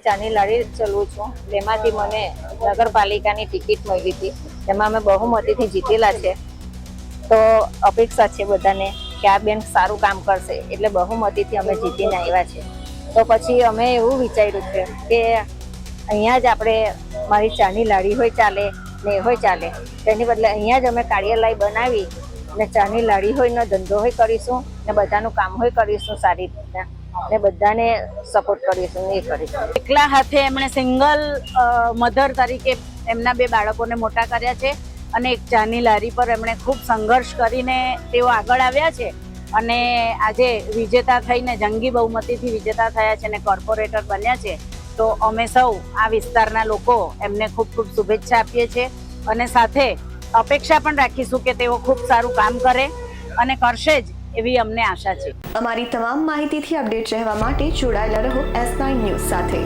ચાની લારી ચલાવું છું. તેમાંથી મને નગરપાલિકાની ટિકિટ મળી હતી. તેમાં અમે બહુમતીથી જીતેલા છે. તો અપેક્ષા છે બધાને કે આ બેન સારું કામ કરશે, એટલે બહુમતીથી અમે જીતીને આવ્યા છે. તો પછી અમે એવું વિચાર્યું છે કે અહીંયા જ આપણે મારી ચાની લારી હોય ચાલે ને હોય ચાલે, તેની બદલે અહીંયા જ અમે કાર્યાલય બનાવી ને ચાની લારી હોય ને ધંધો હોય કરીશું ને બધાનું કામ હોય કરીશું સારી રીતના, ને બધાને સપોર્ટ કરીશું એ કરીશું. એકલા હાથે એમણે સિંગલ મધર તરીકે એમના બે બાળકોને મોટા કર્યા છે અને એક ચાની લારી પર એમણે ખૂબ સંઘર્ષ કરીને તેઓ આગળ આવ્યા છે અને આજે વિજેતા થઈને જંગી બહુમતીથી વિજેતા થયા છે અને કોર્પોરેટર બન્યા છે. તો અમે સૌ આ વિસ્તારના લોકો એમને ખૂબ ખૂબ શુભેચ્છા આપીએ છીએ અને સાથે અપેક્ષા પણ રાખીશું કે તેઓ ખૂબ સારું કામ કરે અને કરશે જ એવી અમને આશા છે. અમારી તમામ માહિતીથી અપડેટ રહેવા માટે જોડાયેલા રહો S9 ન્યૂઝ સાથે.